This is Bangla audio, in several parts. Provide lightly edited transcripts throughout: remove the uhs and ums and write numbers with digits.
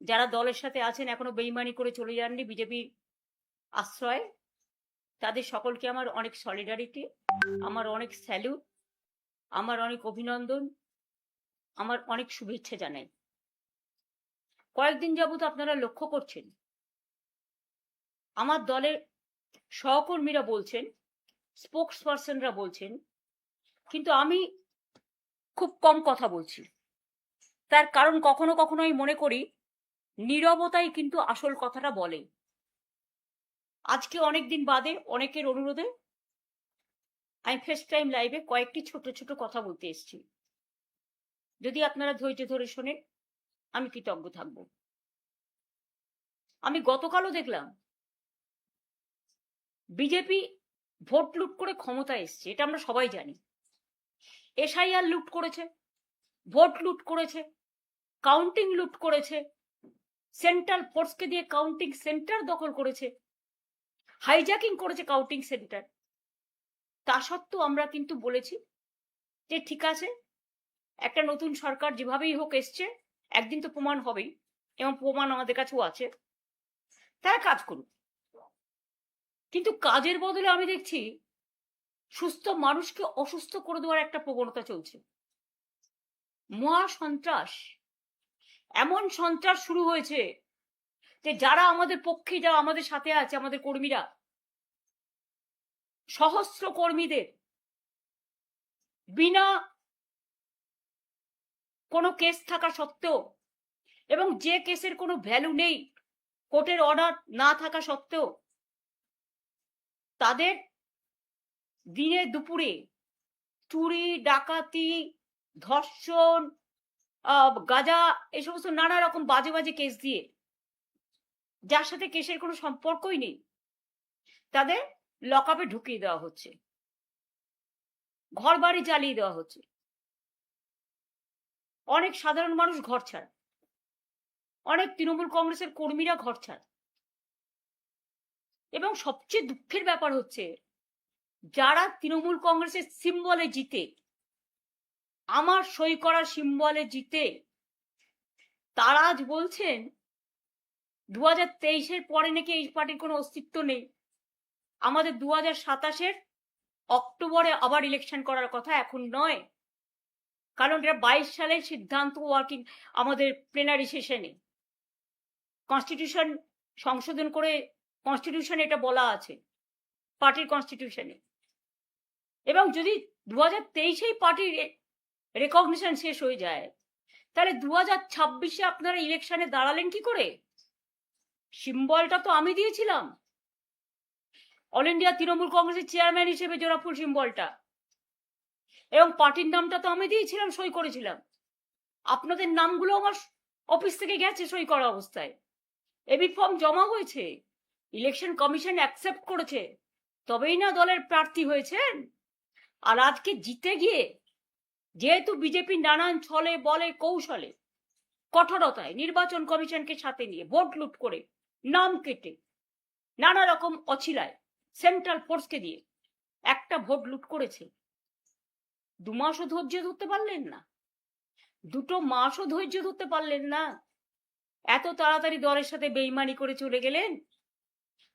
যারা দলের সাথে আছেন এখনো বেইমানি করে চলে যাননি বিজেপির আশ্রয়ে, তাদের সকলকে আমার অনেক সলিডারিটি, আমার অনেক স্যালুট, আমার অনেক অভিনন্দন, আমার অনেক শুভেচ্ছা জানাই। কয়েকদিন যাবত আপনারা লক্ষ্য করছেন আমার দলের সহকর্মীরা বলছেন, স্পোক্স পার্সনরা বলছেন, কিন্তু আমি খুব কম কথা বলছি। তার কারণ কখনো কখনো আমি মনে করি নীরবতাই কিন্তু আসল কথাটা বলে। আজকে অনেকদিন বাদে অনেকের অনুরোধে আমি ফার্স্ট টাইম লাইভে কয়েকটি ছোট ছোট কথা বলতে এসেছি। যদি আপনারা ধৈর্য ধরে শোনেন আমি কৃতজ্ঞ থাকব। আমি গতকালও দেখলাম বিজেপি ভোট লুট করে ক্ষমতায় এসছে, এটা আমরা সবাই জানি। এসআইআর লুট করেছে, ভোট লুট করেছে, কাউন্টিং লুট করেছে, সেন্ট্রাল ফোর্সকে দিয়ে কাউন্টিং সেন্টার দখল করেছে, হাইজ্যাকিং করেছে কাউন্টিং সেন্টার। তা সত্ত্বেও আমরা কিন্তু বলেছি যে ঠিক আছে, একটা নতুন সরকার যেভাবেই হোক এসছে, একদিন তো প্রমাণ হবেই, এবং প্রমাণ আমাদের কাছেও আছে, তারা কাজ করুক। কিন্তু কাজের বদলে আমি দেখছি সুস্থ মানুষকে অসুস্থ করে দেওয়ার একটা প্রবণতা চলছে। মহা সন্ত্রাস, এমন সন্ত্রাস শুরু হয়েছে যে যারা আমাদের পক্ষে, যারা আমাদের সাথে আছে, আমাদের কর্মীরা, সহস্র কর্মীদের বিনা কোনো কেস থাকা সত্ত্বেও, এবং যে কেসের কোনো ভ্যালু নেই, কোর্টের অর্ডার না থাকা সত্ত্বেও, তাদের দিনে দুপুরে চুরি, ডাকাতি, ধর্ষণ, গাঁজা, এই সমস্ত নানা রকম বাজে বাজে কেস দিয়ে, যার সাথে কেসের কোনো সম্পর্কই নেই, তাদের লকআপে ঢুকিয়ে দেওয়া হচ্ছে, ঘর বাড়ি জ্বালিয়ে দেওয়া হচ্ছে, অনেক সাধারণ মানুষ ঘর ছাড়া, অনেক তৃণমূল কংগ্রেসের কর্মীরা ঘর ছাড়া। এবং সবচেয়ে দুঃখের ব্যাপার হচ্ছে যারা তৃণমূল কংগ্রেসের সিম্বলে জিতে, আমার সই করা সিম্বলে জিতে, তারা আজ বলছেন 2023-এর পরে নাকি এই পার্টির কোনো অস্তিত্ব নেই, আমাদের 2027-এর অক্টোবরে আবার ইলেকশন করার কথা, এখন নয়। কারণ এটা 22 সালের সিদ্ধান্ত, ওয়ার্কিং আমাদের প্লেনারি সেশনে কনস্টিটিউশন সংশোধন করে, কনস্টিটিউশন এটা বলা আছে, পার্টির কনস্টিটিউশনে। এবং যদি 2023-এই পার্টির রেকগনিশন শেষ হয়ে যায়, তাহলে 2026-এ আপনারা ইলেকশনে দাঁড়ালেন কি করে? সিম্বলটা তো আমি দিয়েছিলাম, অল ইন্ডিয়া তৃণমূল কংগ্রেসের চেয়ারম্যান হিসেবে জোড়াফুল সিম্বলটা, এবং পার্টির নামটা তো আমি দিয়েছিলাম, সই করেছিলাম। আপনাদের নামগুলো আমার অফিস থেকে গেছে সই করা অবস্থায়, এবি ফর্ম জমা হয়েছে, ইলেকশন কমিশন অ্যাকসেপ্ট করেছে, তবেই না দলের প্রার্থী হয়েছেন। আর আজকে জিতে গিয়ে, যেহেতু বিজেপি নানান ছলে বলে কৌশলে কঠোরতায় নির্বাচন কমিশনকে সাথে নিয়ে ভোট লুট করে, নাম কেটে, নানা রকম অছিলায় সেন্ট্রাল ফোর্সকে দিয়ে একটা ভোট লুট করেছে, 2 মাসও ধৈর্য ধরতে পারলেন না, 2 মাসও ধৈর্য ধরতে পারলেন না, এত তাড়াতাড়ি দলের সাথে বেইমানি করে চলে গেলেন।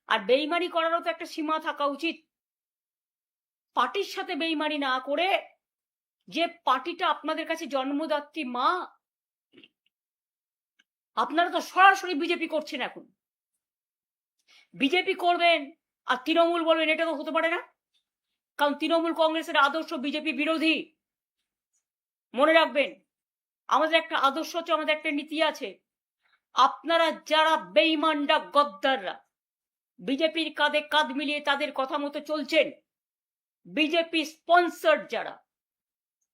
আর বেইমানি করারও তো একটা সীমা থাকা উচিত। পার্টির সাথে বেইমানি না করে, যে পার্টিটা আপনাদের কাছে জন্মদাত্রী মা, আপনারা তো সরাসরি বিজেপি করছেন। এখন বিজেপি করবেন আর তৃণমূল বলবেন, এটা তো হতে পারে না, কারণ তৃণমূল কংগ্রেসের আদর্শ বিজেপি বিরোধী। মনে রাখবেন, আমাদের একটা আদর্শ আছে, আমাদের একটা নীতি আছে। আপনারা যারা বেইমানরা, গদ্দাররা, বিজেপির কাঁধে কাঁধ মিলিয়ে তাদের কথা মতো চলছেন, বিজেপি স্পন্সর্ড যারা,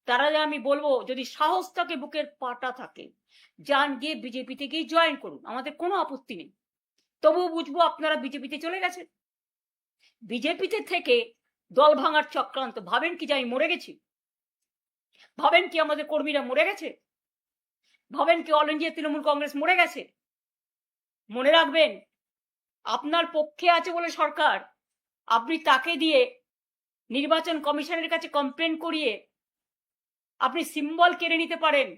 তারা আমি বলবো যদি সাহস থাকে, বুকের পাটা থাকে, যান গিয়ে বিজেপিতে গিয়ে জয়েন করুন, আমাদের কোনো আপত্তি নেই। তবুও বুঝবো আপনারা বিজেপিতে চলে গেছেন। বিজেপিতে থেকে দল ভাঙার চক্রান্ত, ভাবেন কি যে আমি মরে গেছি? ভাবেন কি আমাদের কর্মীরা মরে গেছে? ভাবেন কি অল ইন্ডিয়া তৃণমূল কংগ্রেস মরে গেছে? মনে রাখবেন, আপনার পক্ষে আছে বলে সরকার, আপনি তাকে দিয়ে নির্বাচন কমিশনের কাছে কমপ্লেন করিয়ে আপনি সিম্বল কেড়ে নিতে পারেন,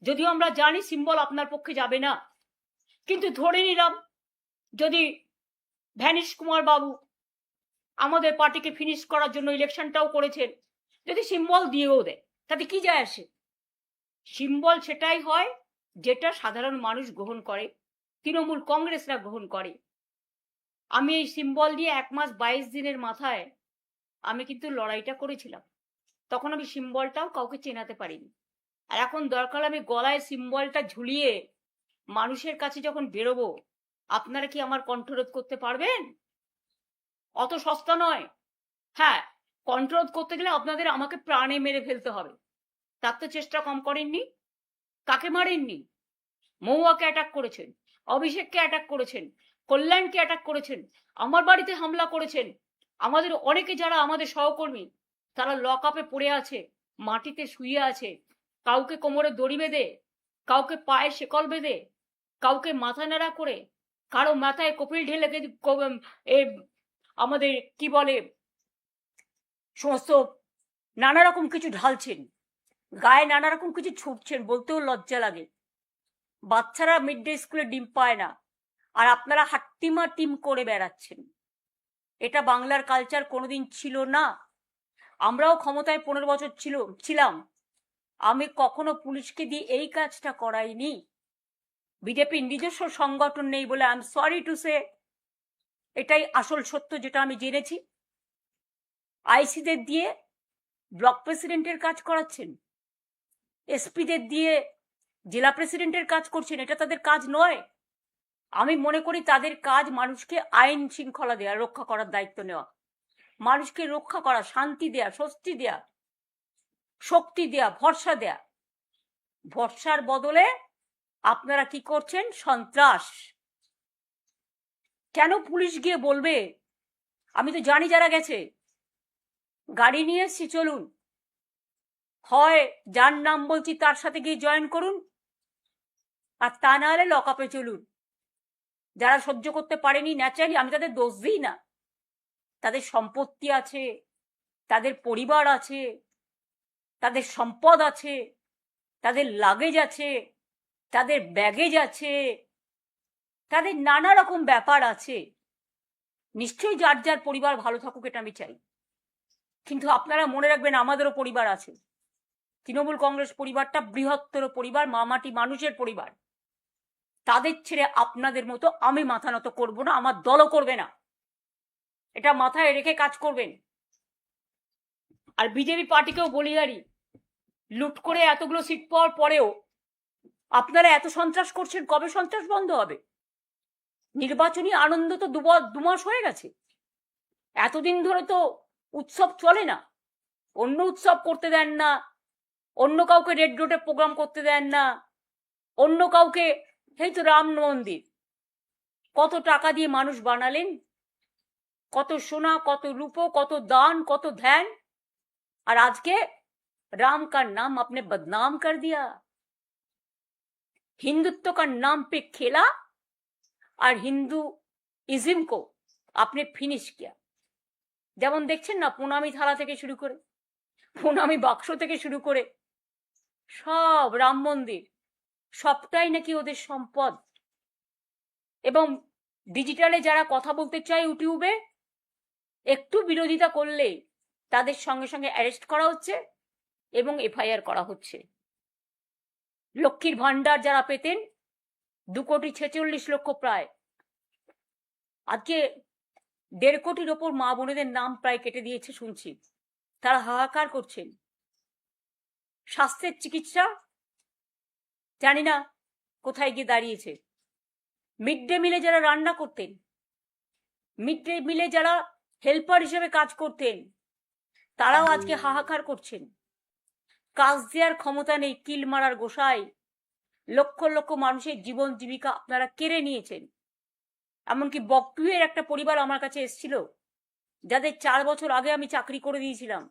যদিও আমরা জানি সিম্বল আপনার পক্ষে যাবে না। কিন্তু ধরে নিলাম যদি ভ্যানিশ কুমার বাবু আমাদের পার্টিকে ফিনিশ করার জন্য ইলেকশনটাও করেছেন, যদি সিম্বল দিয়েও দেয় তাতে কি যায় আসে? সিম্বল সেটাই হয় যেটা সাধারণ মানুষ গ্রহণ করে, তৃণমূল কংগ্রেসরা গ্রহণ করে। আমি এই সিম্বল দিয়ে 1 মাস 22 দিনের মাথায় আমি কিন্তু লড়াইটা করেছিলাম। তখন আমি সিম্বলটাও কাউকে চেনাতে পারিনি। আর এখন দরকার আমি গলায় সিম্বলটা ঝুলিয়ে মানুষের কাছে যখন বেরোবো, আপনারা কি আমার কণ্ঠরোধ করতে পারবেন? অত সস্তা নয়। হ্যাঁ, কণ্ঠরোধ করতে গেলে আপনাদের আমাকে প্রাণে মেরে ফেলতে হবে। তার তো চেষ্টা কম করেননি। কাকে মারেননি? মহুয়াকে অ্যাটাক করেছেন, অভিষেককে অ্যাটাক করেছেন, কল্যাণকে অ্যাটাক করেছেন, আমার বাড়িতে হামলা করেছেন। আমাদের অনেকে যারা আমাদের সহকর্মী তারা লক আপে পড়ে আছে, মাটিতে শুয়ে আছে, কাউকে কোমরে দড়ি বেঁধে, কাউকে পায়ে শেকল বেঁধে, কাউকে মাথা নাড়া করে, কারো মাথায় কপিল ঢেলে আমাদের কি বলে সমস্ত নানা রকম কিছু ঢালছেন, গায়ে নানা রকম কিছু ছুটছেন, বলতেও লজ্জা লাগে। বাচ্চারা মিড ডে স্কুলে ডিম পায় না, আর আপনারা হাট্টিমা টিম করে বেড়াচ্ছেন। এটা বাংলার কালচার কোনোদিন ছিল না। আমরাও ক্ষমতায় 15 বছর ছিলাম, আমি কখনো পুলিশকে দিয়ে এই কাজটা করাইনি। বিজেপির নিজস্ব সংগঠন নেই বলে I am sorry to say, এটাই আসল সত্য যেটা আমি জেনেছি। আইসিদের দিয়ে ব্লক প্রেসিডেন্টের কাজ করাচ্ছেন, এসপিদের দিয়ে জেলা প্রেসিডেন্টের কাজ করছেন। এটা তাদের কাজ নয়। আমি মনে করি তাদের কাজ মানুষকে আইন শৃঙ্খলা দেওয়া, রক্ষা করার দায়িত্ব নেওয়া, মানুষকে রক্ষা করা, শান্তি দেয়া, স্বস্তি দেয়া, শক্তি দেয়া, ভরসা দেয়া। ভরসার বদলে আপনারা কি করছেন? সন্ত্রাস। কেন পুলিশ গিয়ে বলবে? আমি তো জানি যারা গেছে, গাড়ি নিয়ে এসছি চলুন, হয় যার নাম বলছি তার সাথে গিয়ে জয়েন করুন, আর তা না হলে লক আপে চলুন। যারা সহ্য করতে পারেনি ন্যাচারালি, আমি তাদের দোষ দিই না। তাদের সম্পত্তি আছে, তাদের পরিবার আছে, তাদের সম্পদ আছে, তাদের লাগেজ আছে, তাদের ব্যাগেজ আছে, তাদের নানা রকম ব্যাপার আছে। নিশ্চয়ই যার যার পরিবার ভালো থাকুক, এটা আমি চাই। কিন্তু আপনারা মনে রাখবেন আমাদেরও পরিবার আছে। তৃণমূল কংগ্রেস পরিবারটা বৃহত্তর পরিবার, মামাটি মানুষের পরিবার। তাদের ছেড়ে আপনাদের মতো আমি মাথা নত করবো না, আমার দলও করবে না। এটা মাথায় রেখে কাজ করবেন। আর বিজেপি পার্টিকেও বলি, আরি লুট করে এতগুলো সিট পাওয়ার পরেও আপনারা এত সন্ত্রাস করছেন, কবে সন্ত্রাস বন্ধ হবে? নির্বাচনী আনন্দ তো 2 মাস হয়ে গেছে। এতদিন ধরে তো উৎসব চলে না, অন্য উৎসব করতে দেন না, অন্য কাউকে রেড রোডে প্রোগ্রাম করতে দেন না, অন্য কাউকে, এই তো রাম মন্দির কত টাকা দিয়ে মানুষ বানালেন, কত সোনা, কত রূপো, কত দান, কত ধ্যান, আর আজকে राम का नाम आपने बदनाम कर दिया, हिंदुत्व का नाम पे खेला और हिंदुइज्म को आपने फिनिश किया। যেমন দেখছেন না, প্রণামী থালা থেকে শুরু করে, প্রণামী বাক্স থেকে শুরু করে সব রাম মন্দির, সবটাই নাকি ওদের সম্পদ। এবং ডিজিটালে যারা কথা বলতে চায় ইউটিউবে, একটু বিরোধিতা করলে তাদের সঙ্গে সঙ্গে অ্যারেস্ট করা হচ্ছে এবং এফআইআর করা হচ্ছে। লক্ষ্মীর ভান্ডার যারা পেতেন 2,46,00,000 প্রায়, আজকে 1.5 কোটির ওপর মা বোনেদের নাম প্রায় কেটে দিয়েছে শুনছি। তারা হাহাকার করছেন। স্বাস্থ্যের চিকিৎসা জানি না কোথায় গিয়ে দাঁড়িয়েছে। মিড ডে মিলে যারা রান্না করতেন, মিড ডে মিলে যারা হেল্পার হিসেবে কাজ করতেন, তারাও আজকে হাহাকার করছেন। কাজ দেওয়ার ক্ষমতা নেই, কিল মারার গোসাই। লক্ষ লক্ষ মানুষের জীবন জীবিকা আপনারা কেড়ে নিয়েছেন। এমনকি বকটুয়ের একটা পরিবার আমার কাছে এসেছিল, যাদের 4 বছর আগে আমি চাকরি করে দিয়েছিলাম,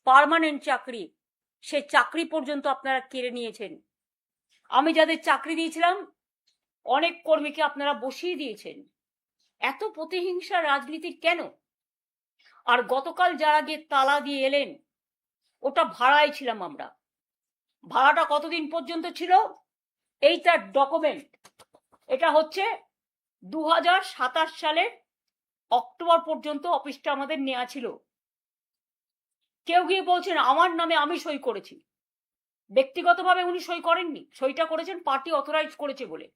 পার্মানেন্ট চাকরি, সে চাকরি পর্যন্ত আপনারা কেড়ে নিয়েছেন। আমি যাদের চাকরি দিয়েছিলাম অনেক কর্মীকে আপনারা বসিয়ে দিয়েছেন। এত প্রতিহিংসা রাজনীতি কেন? আর গতকাল যারা গিয়ে তালা দিয়ে এলেন, ওটা ভাড়ায় ছিলাম আমরা। ভাড়াটা কতদিন পর্যন্ত ছিল? এই তার ডকুমেন্ট, এটা হচ্ছে 2027 সালের অক্টোবর পর্যন্ত অফিসটা আমাদের নেওয়া ছিল। কেউ গিয়ে বলছেন আমার নামে আমি সই করেছি। ব্যক্তিগতভাবে উনি সই করেননি, সইটা করেছেন পার্টি অথরাইজ করেছে বলে।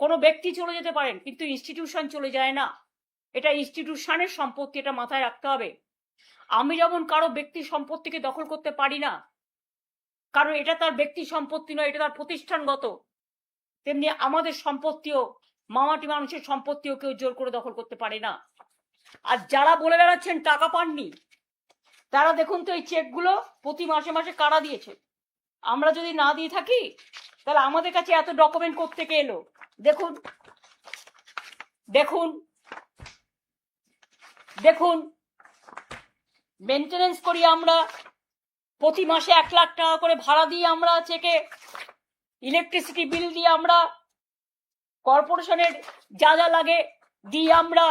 কোনো ব্যক্তি চলে যেতে পারেন, কিন্তু ইনস্টিটিউশন চলে যায় না। এটা ইনস্টিটিউশনের সম্পত্তি, এটা মাথায় রাখতে হবে। আমি যেমন কারো ব্যক্তি সম্পত্তিকে দখল করতে পারি না, কারণ এটা তার ব্যক্তি সম্পত্তি নয়, এটা তার প্রতিষ্ঠানগত, তেমনি আমাদের সম্পত্তিও, মামাটি মানুষের সম্পত্তিও কেউ জোর করে দখল করতে পারে না। আর যারা বলে বেড়াচ্ছেন টাকা পাননি, তারা দেখুন তো এই চেকগুলো প্রতি মাসে মাসে কারা দিয়েছে। আমরা যদি না দিয়ে থাকি তাহলে আমাদের কাছে এত ডকুমেন্ট কোত্থেকে এলো? দেখুন দেখুন দেখুন, মেনটেনেন্স করি আমরা, প্রতি মাসে 1 লাখ টাকা করে ভাড়া দিই আমরা চেকে, ইলেকট্রিসিটি বিল দিয়ে আমরা, কর্পোরেশনের যা যা লাগে দিই আমরা।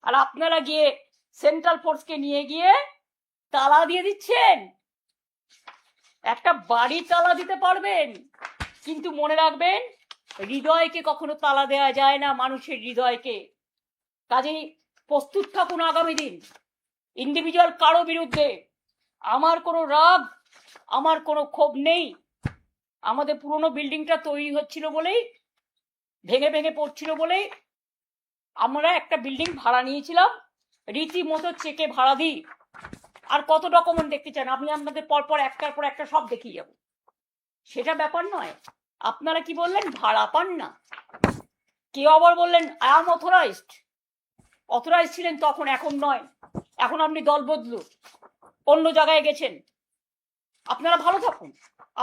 আর আপনারা গিয়ে সেন্ট্রাল ফোর্সকে নিয়ে গিয়ে তালা দিয়ে দিচ্ছেন। একটা বাড়ি তালা দিতে পারবেন, কিন্তু মনে রাখবেন হৃদয়কে কখনো তালা দেওয়া যায় না, মানুষের হৃদয়কে। কাজেই প্রস্তুত থাকুন আগামী দিন ইন্ডিভিজুয়াল কারো বিরুদ্ধে। আমার কোনো রাগ, আমার কোনো ক্ষোভ নেই। আমাদের পুরনো বিল্ডিংটা তৈরি হচ্ছিল বলেই, ভেঙে ভেঙে পড়ছিল বলেই আমরা একটা বিল্ডিং ভাড়া নিয়েছিলাম, রীতিমতো চেকে ভাড়া দিই। আর কত ডকুমেন্ট দেখতে চান আপনি? আপনাদের পরপর একটার পর একটা সব দেখিয়ে যাব, সেটা ব্যাপার নয়। আপনারা কি বললেন? ভাড়া পান না। কেউ আবার বললেন আই এম অথরাইজড। অথরাইজ ছিলেন তখন, এখন নয়। এখন আপনি দল বদলু, অন্য জায়গায় গেছেন। আপনারা ভালো থাকুন,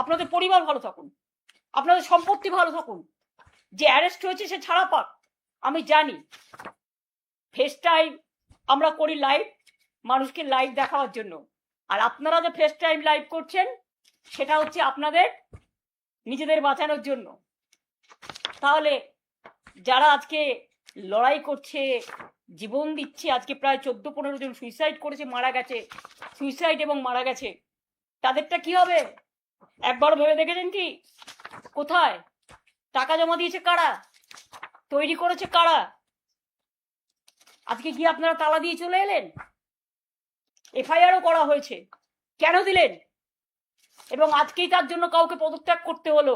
আপনাদের পরিবার ভালো থাকুন, আপনাদের সম্পত্তি ভালো থাকুন। যে অ্যারেস্ট হয়েছে সে ছাড়া পাক। আমি জানি ফেস টাইম আমরা করি লাইভ, মানুষকে লাইভ দেখানোর জন্য। আর আপনারা যে ফেস টাইম লাইভ করছেন সেটা হচ্ছে আপনাদের নিজেদের বাঁচানোর জন্য। তাহলে যারা আজকে লড়াই করছে, জীবন দিচ্ছে, আজকে প্রায় 14-15 জন সুইসাইড করেছে, মারা গেছে, সুইসাইড এবং মারা গেছে, তাদেরটা কি হবে? একবার ভেবে দেখেছেন কি? কোথায় টাকা জমা দিয়েছে কারা? তৈরি করেছে কারা? আজকে কি আপনারা তালা দিয়ে চলে এলেন? এফআইআরও করা হয়েছে, কেন দিলেন? এবং আজকেই তার জন্য কাউকে পদত্যাগ করতে হলো।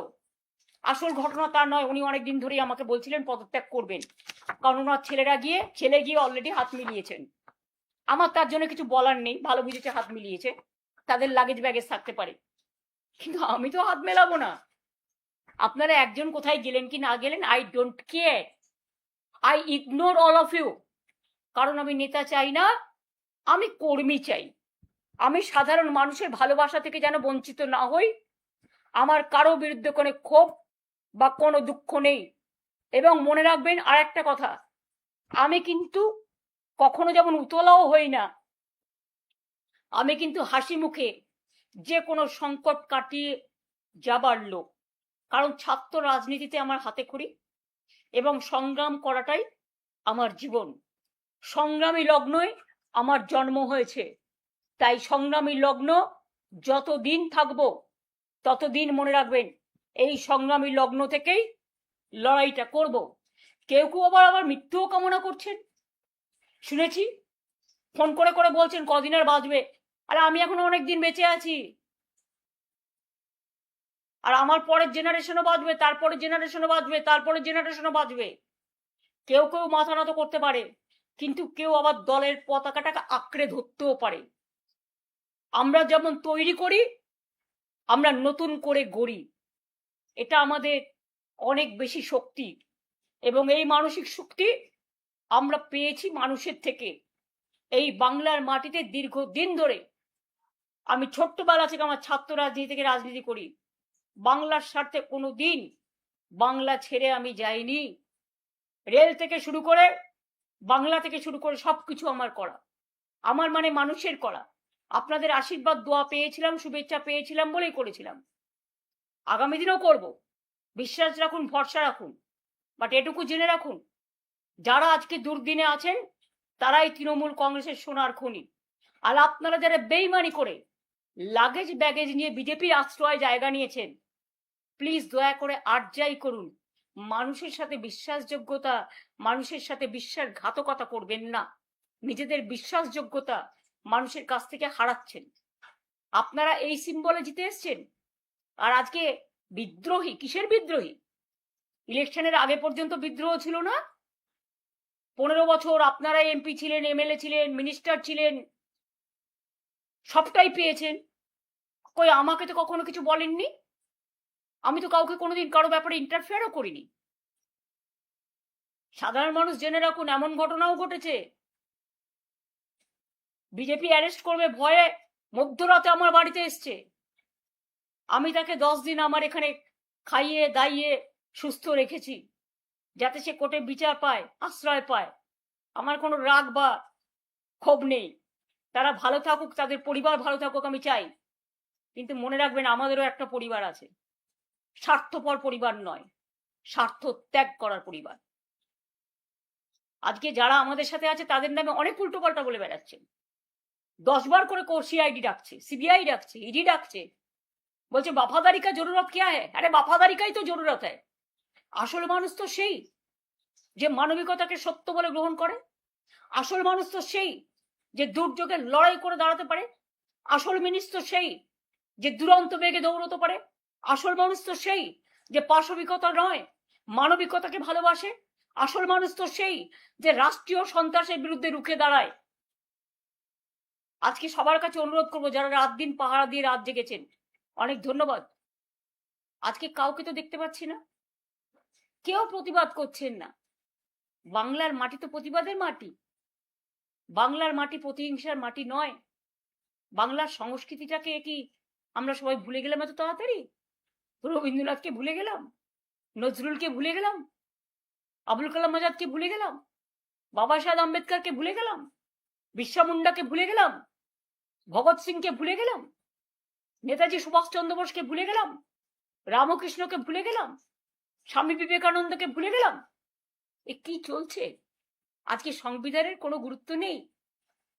আসল ঘটনা তা নয়। উনি অনেকদিন ধরেই আমাকে বলছিলেন পদত্যাগ করবেন, কারণ ওনার ছেলে গিয়ে অলরেডি হাত মিলিয়েছেন। আমার তার জন্য কিছু বলার নেই, ভালো বুঝেছে হাত মিলিয়েছে, তাদের লাগেজ ব্যাগেজ থাকতে পারে, কিন্তু আমি তো হাত মেলাবো না। আপনারা একজন কোথায় গেলেন কি না গেলেন, I don't care, I ignore all of you. কারণ আমি নেতা চাই না, আমি কর্মী চাই। আমি সাধারণ মানুষের ভালোবাসা থেকে যেন বঞ্চিত না হই। আমার কারো বিরুদ্ধে কোনো ক্ষোভ বা কোনো দুঃখ নেই। এবং মনে রাখবেন আর একটা কথা, আমি কিন্তু কখনো যেমন উতলাও হই না, আমি কিন্তু হাসি মুখে যে কোনো সংকট কাটিয়ে যাবার লোক। কারণ ছাত্র রাজনীতিতে আমার হাতে খড়ি এবং সংগ্রাম করাটাই আমার জীবন। সংগ্রামী লগ্নই আমার জন্ম হয়েছে, তাই সংগ্রামী লগ্ন যতদিন থাকবো ততদিন মনে রাখবেন এই সংগ্রামী লগ্ন থেকেই লড়াইটা করব। কেউ কেউ আবার মৃত্যুও কামনা করছেন, শুনেছি। ফোন করে করে বলছেন কদিন আর বাঁচবে। আরে আমি এখনো অনেক দিন বেঁচে আছি, আর আমার পরের জেনারেশনও বাঁচবে, তারপরের জেনারেশনও বাঁচবে, তারপরের জেনারেশনও বাঁচবে। কেউ কেউ মাথা নত করতে পারে, কিন্তু কেউ আবার দলের পতাকাটাকে আঁকড়ে ধরতেও পারে। আমরা যেমন তৈরি করি, আমরা নতুন করে গড়ি। এটা আমাদের অনেক বেশি শক্তি, এবং এই মানসিক শক্তি আমরা পেয়েছি মানুষের থেকে। এই বাংলার মাটিতে দীর্ঘদিন ধরে, আমি ছোট্টবেলা থেকে আমার ছাত্র রাজনীতি থেকে রাজনীতি করি। বাংলার স্বার্থে কোনো দিন বাংলা ছেড়ে আমি যাইনি। রেল থেকে শুরু করে, বাংলা থেকে শুরু করে সবকিছু আমার করা, আমার মানে মানুষের করা। আপনাদের আশীর্বাদ দোয়া পেয়েছিলাম, শুভেচ্ছা পেয়েছিলাম বলেই করেছিলাম। আগামী দিনেও করব। বিশ্বাস রাখুন, ভরসা রাখুন। বাট এটুকু জেনে রাখুন, যারা আজকে দুর্দিনে আছেন তারাই তৃণমূল কংগ্রেসের সোনার খনি। আর আপনারা যারা বেইমানি করে লাগেজ ব্যাগেজ নিয়ে বিজেপির আশ্রয় জায়গা নিয়েছেন, প্লিজ দয়া করে আর যাই করুন, মানুষের সাথে বিশ্বাসযোগ্যতা, মানুষের সাথে বিশ্বাসঘাতকতা করবেন না। নিজেদের বিশ্বাসযোগ্যতা মানুষের কাছ থেকে হারাচ্ছেন। আপনারা এই সিম্বলে জিতে এসছেন, আর আজকে বিদ্রোহী। কিসের বিদ্রোহী? ইলেকশনের আগে পর্যন্ত বিদ্রোহ ছিল না? 15 বছর আপনারা এমপি ছিলেন, এমএলএ ছিলেন, মিনিস্টার ছিলেন, সবটাই পেয়েছেন। কই আমাকে তো কখনো কিছু বলেননি। আমি তো কাউকে কোনোদিন কারো ব্যাপারে ইন্টারফেয়ারও করিনি। সাধারণ মানুষ জেনে রাখুন, এমন ঘটনাও ঘটেছে, বিজেপি অ্যারেস্ট করবে ভয়ে মধ্যরাতে আমার বাড়িতে এসছে। আমি তাকে 10 দিন আমার এখানে খাইয়ে দাইয়ে সুস্থ রেখেছি, যাতে সে কোর্টে বিচার পায়, আশ্রয় পায়। আমার কোনো রাগ বা ক্ষোভ নেই। তারা ভালো থাকুক, তাদের পরিবার ভালো থাকুক, আমি চাই। কিন্তু মনে রাখবেন, আমাদেরও একটা পরিবার আছে। স্বার্থপর পরিবার নয়, স্বার্থ ত্যাগ করার পরিবার। আজকে যারা আমাদের সাথে আছে তাদের নামে অনেক উল্টোপাল্টা বলে বেড়াচ্ছে। 10 বার করে সিআইডি ডাকছে, সিবিআই ডাকছে, ইডি ডাকছে, বলছে वफादारी का जरूरत क्या है। আরে वफादारी का ही तो जरूरत है। আসল মানুষ তো সেই যে মানবিকতাকে সত্য বলে গ্রহণ করে। আসল মানুষ তো সেই যে দুর্যোগে লড়াই করে দাঁড়াতে পারে। আসল মানুষ তো সেই যে দুরন্ত বেগে দৌড়তে পারে। আসল মানুষ তো সেই যে পাশবিকতা নয়, মানবিকতাকে ভালোবাসে। আসল মানুষ তো সেই যে রাষ্ট্রীয় সন্ত্রাসের বিরুদ্ধে রুখে দাঁড়ায়। আজকে সবার কাছে অনুরোধ করবো, যারা রাত দিন পাহারা দিয়ে রাত জেগেছেন, অনেক ধন্যবাদ। আজকে কাউকে তো দেখতে পাচ্ছি না, কেউ প্রতিবাদ করছেন না। বাংলার মাটি তো প্রতিবাদের মাটি। বাংলার মাটি প্রতিহিংসার মাটি নয়। বাংলার সংস্কৃতিটাকে কি আমরা সবাই ভুলে গেলাম এত তাড়াতাড়ি? রবীন্দ্রনাথকে ভুলে গেলাম, নজরুলকে ভুলে গেলাম, আবুল কালাম আজাদকে ভুলে গেলাম, বাবা সাহেব আম্বেদকরকে ভুলে গেলাম, বিরসা মুন্ডাকে ভুলে গেলাম, ভগৎ সিংকে ভুলে গেলাম, নেতাজি সুভাষচন্দ্র বোসকে ভুলে গেলাম, রামকৃষ্ণকে ভুলে গেলাম, স্বামী বিবেকানন্দকে ভুলে গেলাম। এ কি চলছে? আজকে সংবিধানের কোনো গুরুত্ব নেই।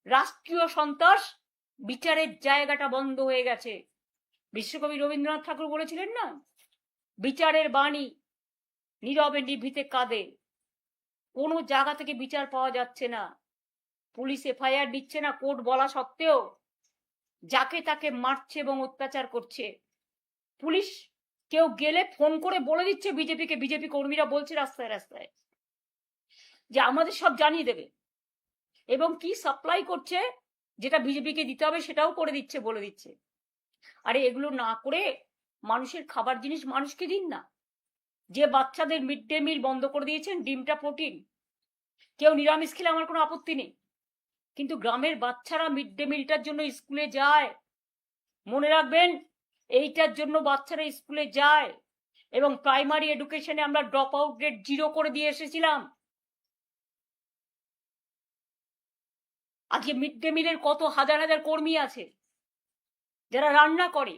রাষ্ট্রীয় সন্ত্রাস বিচারের জায়গাটা বন্ধ হয়ে গেছে। বিশ্বকবি রবীন্দ্রনাথ ঠাকুর বলেছিলেন না, বিচারের বাণী নীরবে নিভৃতে কাঁদে। কোনো জায়গা থেকে বিচার পাওয়া যাচ্ছে না। পুলিশ এফআইআর দিচ্ছে না কোর্ট বলা সত্ত্বেও, যাকে তাকে মারছে এবং অত্যাচার করছে। পুলিশ কেউ গেলে ফোন করে বলে দিচ্ছে বিজেপিকে, বিজেপি কর্মীরা বলছে রাস্তায় রাস্তায় যে আমাদের সব জানিয়ে দেবে, এবং কি সাপ্লাই করছে যেটা বিজেপিকে দিতে হবে সেটাও করে দিচ্ছে, বলে দিচ্ছে। আরে এগুলো না করে মানুষের খাবার জিনিস মানুষকে দিন না। যে বাচ্চাদের মিড ডে মিল বন্ধ করে দিয়েছেন, ডিমটা প্রোটিন, কেউ নিরামিষ খেলে আমার কোনো আপত্তি নেই, কিন্তু গ্রামের বাচ্চারা মিড ডে মিলটার জন্য স্কুলে যায়। মনে রাখবেন, এইটার জন্য বাচ্চারা স্কুলে যায়। এবং প্রাইমারি এডুকেশনে আমরা ড্রপ আউট রেট 0 করে দিয়ে এসেছিলাম। আজকে মিড ডে মিলের কত হাজার হাজার কর্মী আছে যারা রান্না করে,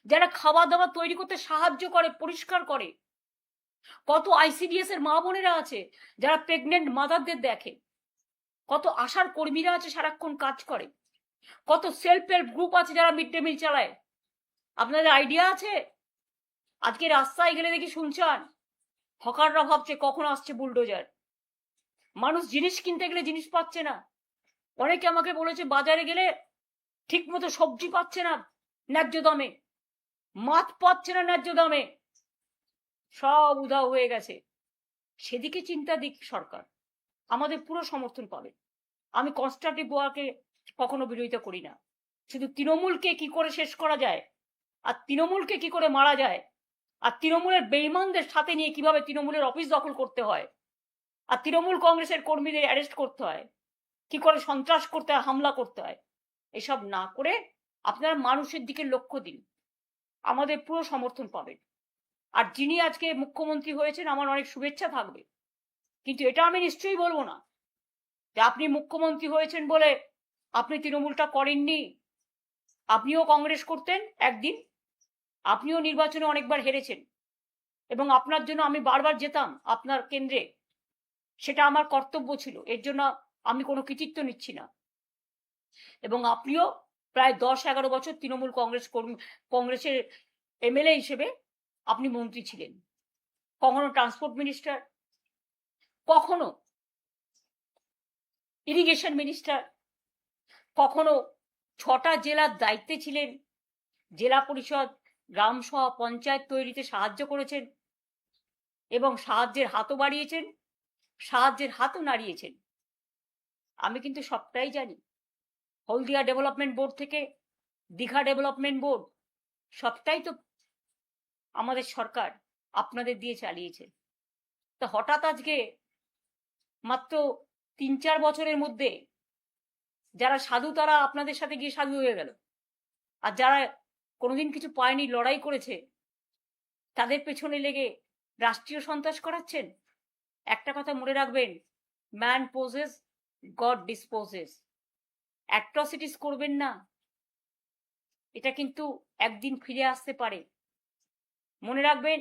যারা খাবার দাবার তৈরি করতে সাহায্য করে, পরিষ্কার করে। কত আইসিডিএস এর মা বোনেরা আছে যারা প্রেগনেন্ট মাদারদের দেখে। কত আশার কর্মীরা আছে সারাক্ষণ কাজ করে। কত সেলফ হেল্প গ্রুপ আছে যারা মিড ডে মিল চালায়। আপনাদের আইডিয়া আছে? আজকে রাস্তায় গেলে দেখি শুনছেন হকাররা ভাবছে কখন আসছে বুলডোজার। মানুষ জিনিস কিনতে গেলে জিনিস পাচ্ছে না। অনেকে আমাকে বলেছে বাজারে গেলে ঠিক মতো সবজি পাচ্ছে না ন্যায্য দামে, মাছ পাচ্ছে না ন্যায্য দামে, সব উধাও হয়ে গেছে। সেদিকে চিন্তা দিক সরকার, আমাদের পুরো সমর্থন পাবে। আমি কনস্ট্রাকটিভ ওয়ার্কে কখনো বিরোধিতা করি না। শুধু তৃণমূলকে কি করে শেষ করা যায়, আর তৃণমূলকে কি করে মারা যায়, আর তৃণমূলের বেঈমানদের সাথে নিয়ে কিভাবে তৃণমূলের অফিস দখল করতে হয়, আর তৃণমূল কংগ্রেসের কর্মীদের অ্যারেস্ট করতে হয়, কি করে সন্ত্রাস করতে হয়, হামলা করতে হয়, এসব না করে আপনারা মানুষের দিকে লক্ষ্য দিন, আমাদের পুরো সমর্থন পাবেন। আর যিনি আজকে মুখ্যমন্ত্রী হয়েছেন, আমার অনেক শুভেচ্ছা থাকবে। কিন্তু এটা আমি নিশ্চয়ই বলবো না যে আপনি মুখ্যমন্ত্রী হয়েছেন বলে আপনি তৃণমূলটা করেননি। আপনিও কংগ্রেস করতেন একদিন, আপনিও নির্বাচনে অনেকবার হেরেছেন, এবং আপনার জন্য আমি বারবার যেতাম আপনার কেন্দ্রে। সেটা আমার কর্তব্য ছিল, এর জন্য আমি কোনো কৃতিত্ব নিচ্ছি না। এবং আপনিও প্রায় 10-11 বছর তৃণমূল কংগ্রেসের এমএলএ হিসেবে আপনি মন্ত্রী ছিলেন। কখনো ট্রান্সপোর্ট মিনিস্টার, কখনো ইরিগেশন মিনিস্টার, কখনো 6টা জেলার দায়িত্বে ছিলেন, জেলা পরিষদ, গ্রাম সভা, পঞ্চায়েত তৈরিতে সাহায্য করেছেন এবং সাহায্যের হাতও বাড়িয়েছেন, সাহায্যের হাতও নাড়িয়েছেন। আমি কিন্তু সবটাই জানি। হলদিয়া ডেভেলপমেন্ট বোর্ড থেকে দীঘা ডেভেলপমেন্ট বোর্ড, সবটাই তো আমাদের সরকার আপনাদের দিয়ে চালিয়েছে। তা হঠাৎ আজকে মাত্র 3-4 বছরের মধ্যে যারা সাধু তারা আপনাদের সাথে গিয়ে সাধু হয়ে গেল, আর যারা কোনোদিন কিছু পায়নি, লড়াই করেছে, তাদের পেছনে লেগে রাষ্ট্রীয় সন্ত্রাস করাচ্ছেন। একটা কথা মনে রাখবেন, man poses, god disposes. Atrocities করবেন না, এটা কিন্তু একদিন ফিরে আসতে পারে। মনে রাখবেন,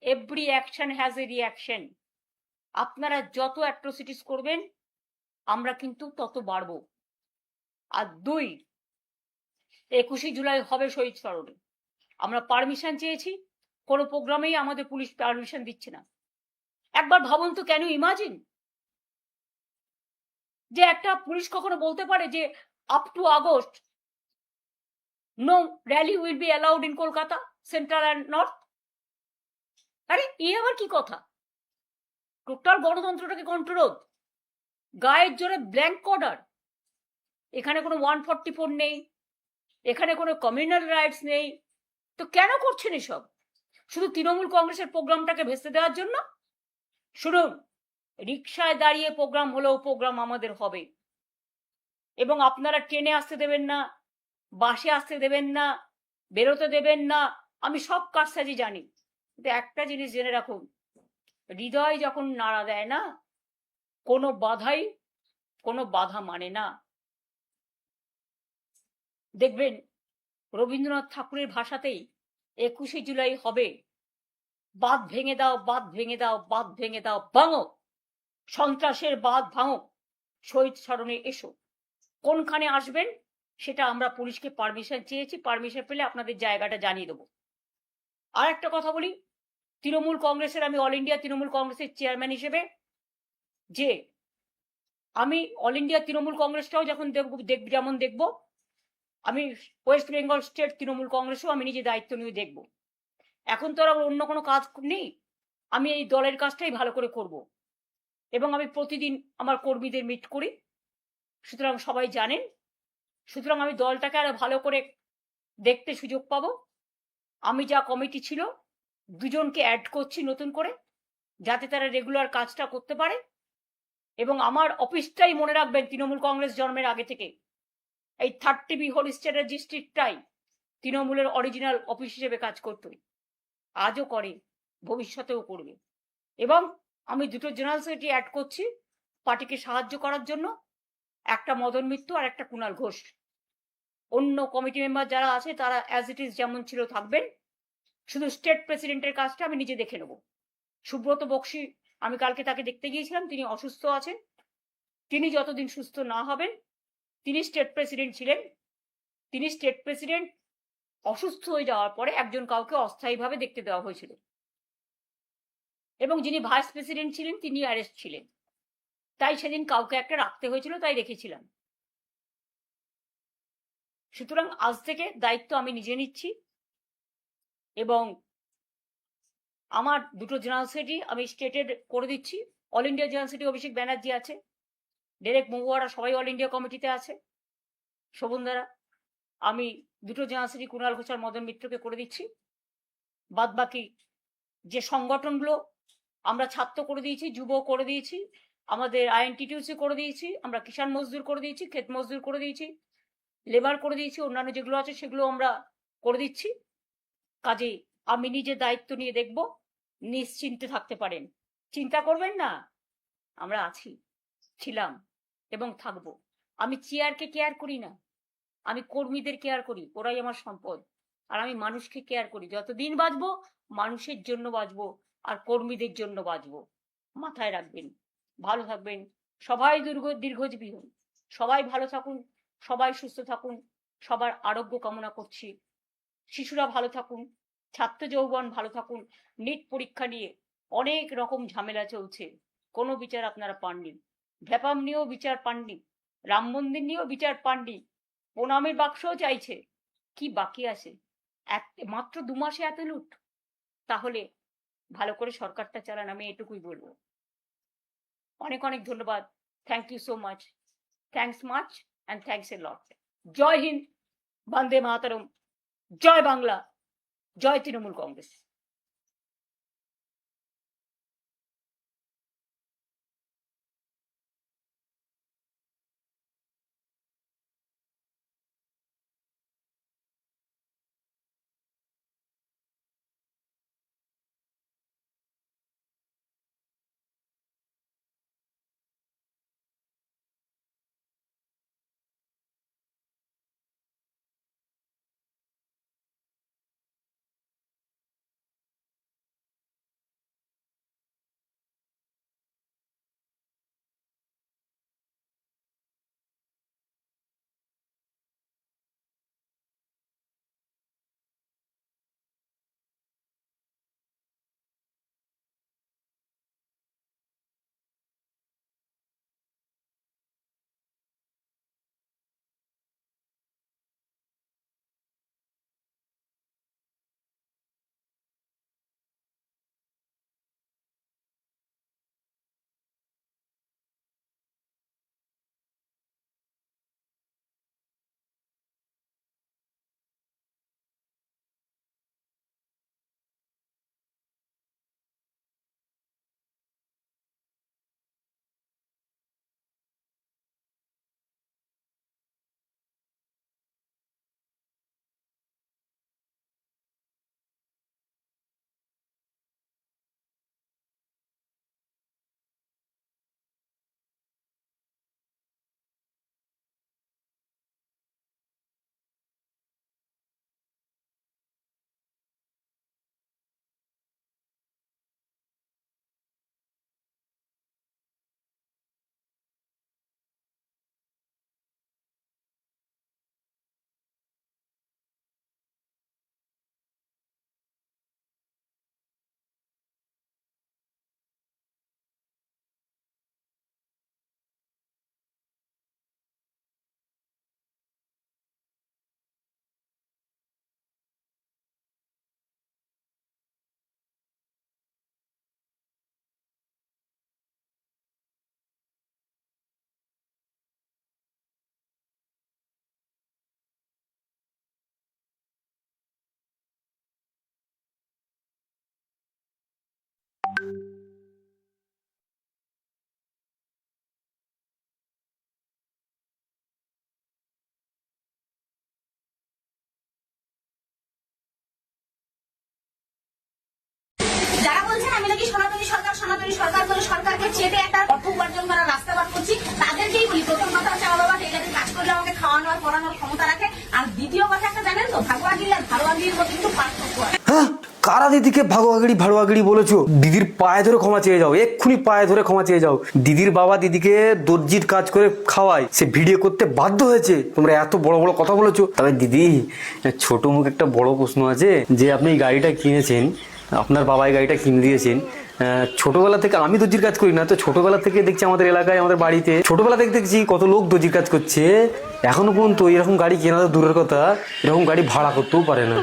every action has a reaction. আপনারা যত অ্যাট্রসিটিস করবেন আমরা কিন্তু তত বাড়ব। আর 21শে জুলাই হবে শহীদ স্মরণে। আমরা পারমিশন চেয়েছি, কোনো প্রোগ্রামেই আমাদের পুলিশ পারমিশন দিচ্ছে না। একবার ভাবুন তো, কেন ইমাজিন যে একটা পুলিশ কখনো বলতে পারে যে up to August no rally will be allowed in Kolkata central and north? আরে এই আবার কি কথা? টোটাল গণতন্ত্রটাকে কন্ট্রোল, গায়ের জোরে ব্ল্যাঙ্ক অর্ডার। এখানে কোনো 144 নেই, এখানে কোনো কমিউনাল রাইটস নেই। তো কেন করছেন এসব? শুধু তৃণমূল কংগ্রেসের প্রোগ্রামটাকে ভেস্তে দেওয়ার জন্য? শুনুন, রিকশায় দাঁড়িয়ে প্রোগ্রাম হলেও প্রোগ্রাম আমাদের হবে, এবং আপনারা ট্রেনে আসতে দেবেন না, বাসে আসতে দেবেন না, বেরোতে দেবেন না। আমি সব কাজটাজি জানি, কিন্তু একটা জিনিস জেনে রাখুন, হৃদয় যখন নাড়া দেয় না, কোনো বাধাই কোনো বাধা মানে না। দেখবেন রবীন্দ্রনাথ ঠাকুরের ভাষাতেই 21শে জুলাই হবে, বাঁধ ভেঙে দাও, বাঁধ ভেঙে দাও, বাঁধ ভেঙে দাও, ভাঙো সন্ত্রাসের বাঁধ, ভাঙো, শহীদ স্মরণে এসো। কোনখানে আসবেন সেটা আমরা পুলিশকে পারমিশন চেয়েছি, পারমিশন পেলে আপনাদের জায়গাটা জানিয়ে দেবো। আর একটা কথা বলি, তৃণমূল কংগ্রেসের, আমি অল ইন্ডিয়া তৃণমূল কংগ্রেসের চেয়ারম্যান হিসেবে, যে আমি অল ইন্ডিয়া তৃণমূল কংগ্রেসটাও যখন যেমন দেখব, আমি ওয়েস্ট বেঙ্গল স্টেট তৃণমূল কংগ্রেসও আমি নিজে দায়িত্ব নিয়ে দেখব। এখন তো আর অন্য কোনো কাজ নেই, আমি এই দলের কাজটাই ভালো করে করব, এবং আমি প্রতিদিন আমার কর্মীদের মিট করি, সুতরাং সবাই জানেন। সুতরাং আমি দলটাকে আরো ভালো করে দেখতে সুযোগ পাবো। আমি যা কমিটি ছিল 2জনকে অ্যাড করছি নতুন করে, যাতে তারা রেগুলার কাজটা করতে পারে। এবং আমার অফিসটাই মনে রাখবেন, তৃণমূল কংগ্রেস জন্মের আগে থেকে এই 30B হোল স্টেটের ডিস্ট্রিক্টটাই তৃণমূলের অরিজিনাল অফিস হিসেবে কাজ করত, আজও করে, ভবিষ্যতেও করবে। এবং আমি 2টো জেনারেল সেক্রেটারি অ্যাড করছি পার্টিকে সাহায্য করার জন্য, একটা মদন মিত্র আর একটা কুণাল ঘোষ। অন্য কমিটি মেম্বার যারা আছে তারা অ্যাজ ইট ইজ যেমন ছিল থাকবেন, শুধু স্টেট প্রেসিডেন্টের কাজটা আমি নিজে দেখে নেব। সুব্রত বক্সি, আমি কালকে তাকে দেখতে গিয়েছিলাম, তিনি অসুস্থ আছেন। তিনি যতদিন সুস্থ না হবেন, তিনি স্টেট প্রেসিডেন্ট ছিলেন, তিনি স্টেট প্রেসিডেন্ট অসুস্থ হয়ে যাওয়ার পরে একজন কাউকে অস্থায়ীভাবে দেখতে দেওয়া হয়েছিল, এবং যিনি ভাইস প্রেসিডেন্ট ছিলেন তিনি অ্যারেস্ট ছিলেন, তাই সেদিন কাউকে একটা রাখতে হয়েছিল, তাই রেখেছিলাম। সুতরাং আজ থেকে দায়িত্ব আমি নিজে নিচ্ছি, এবং আমার 2টো জেনারেল সেক্রেটারি আমি স্টেটের করে দিচ্ছি। All India general secretary Abhishek Banerjee আছে, ডেরেক মহুয়ারা সবাই অল ইন্ডিয়া কমিটিতে আছে, শোভন দ্বারা। আমি 2টো জেনারেল সেক্রেটারি কুণাল ঘোষ আর মদন মিত্রকে করে দিচ্ছি। বাদ বাকি যে সংগঠনগুলো আমরা ছাত্র করে দিয়েছি, যুব করে দিয়েছি, আমাদের আইএনটিটিউসি করে দিয়েছি, আমরা কিষাণ মজদুর করে দিয়েছি, ক্ষেত মজদুর করে দিয়েছি, লেবার করে দিয়েছি, অন্যান্য যেগুলো আছে সেগুলো আমরা করে দিচ্ছি। কাজেই আমি নিজে দায়িত্ব নিয়ে দেখব, নিশ্চিন্তে থাকতে পারেন, চিন্তা করবেন না, আমরা আছি, ছিলাম এবং থাকবো। আমি চেয়ারকে কেয়ার করি না, আমি কর্মীদের কেয়ার করি, ওরাই আমার সম্পদ। আর আমি মানুষকে কেয়ার করি, যতদিন বাঁচবো মানুষের জন্য বাঁচবো আর কর্মীদের জন্য বাঁচবো। মাথায় রাখবেন, ভালো থাকবেন, সবাই দীর্ঘজীবী হন, সবাই ভালো থাকুন, সবাই সুস্থ থাকুন, সবার আরোগ্য কামনা করছি। শিশুরা ভালো থাকুন, ছাত্র যৌবন ভালো থাকুন। নিট পরীক্ষা নিয়ে অনেক রকম ঝামেলা চলছে, কোনো বিচার আপনারা পাননি। ভ্যাপাম নিয়েও বিচার পাননি, রাম মন্দির নিয়েও বিচার পাননি, প্রণামের বাক্সও চাইছে। কি বাকি আছে? মাত্র 2 মাসে এত লুট? তাহলে ভালো করে সরকারটা চালান, আমি এটুকুই বলবো। অনেক অনেক ধন্যবাদ। Thank you so much. Thanks much and thanks a lot. জয় হিন্দ, বন্দে মাতরম, জয় বাংলা, জয় তৃণমূল কংগ্রেস। যারা বলছেন আমি নাকি সনাতনী সরকার বলে সরকারকে চেপে একটা অর্থ উপার্জন করার রাস্তা বার করছি, তাদেরকেই বলি প্রথম কথা হচ্ছে আমার বাবা টেলারিং কাজ করলে আমাকে খাওয়ানোর পড়ানোর ক্ষমতা রাখে। আর দ্বিতীয় কথা একটা জানেন তো, ভাগোয়াগিরি আর ভাড়োয়াগিরির মধ্যে কিন্তু পার্থক্য আছে। হ্যাঁ, কারা দিদিকে ভাড়োয়াগিরি বলেছো? দিদির পায়ে ধরে ক্ষমা চেয়ে যাও, এক্ষুনি পায়ে ধরে ক্ষমা চেয়ে যাও। দিদির বাবা দিদিকে দর্জির কাজ করে খাওয়ায়, সে ভিডিও করতে বাধ্য হয়েছে। তোমরা এত বড় বড় কথা বলেছো। তবে দিদি, ছোট মুখ একটা বড় প্রশ্ন আছে, যে আপনি এই গাড়িটা কিনেছেন, আপনার বাবা এই গাড়িটা কিনে দিয়েছেন, ছোটবেলা থেকে আমি দর্জির কাজ করি না, তো ছোটবেলা থেকে দেখছি আমাদের এলাকায়, আমাদের বাড়িতে ছোটবেলা থেকে দেখছি কত লোক দর্জির কাজ করছে। এখনো পর্যন্ত এরকম গাড়ি কেনা তো দূরের কথা, এরকম গাড়ি ভাড়া করতেও পারে না।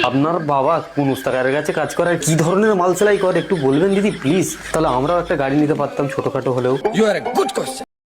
আপনার বাবা কোন উস্তাকারের কাছে কাজ করে, কি ধরনের মাল সেলাই করে একটু বলবেন দিদি প্লিজ? তাহলে আমরাও একটা গাড়ি নিতে পারতাম, ছোটখাটো হলেও।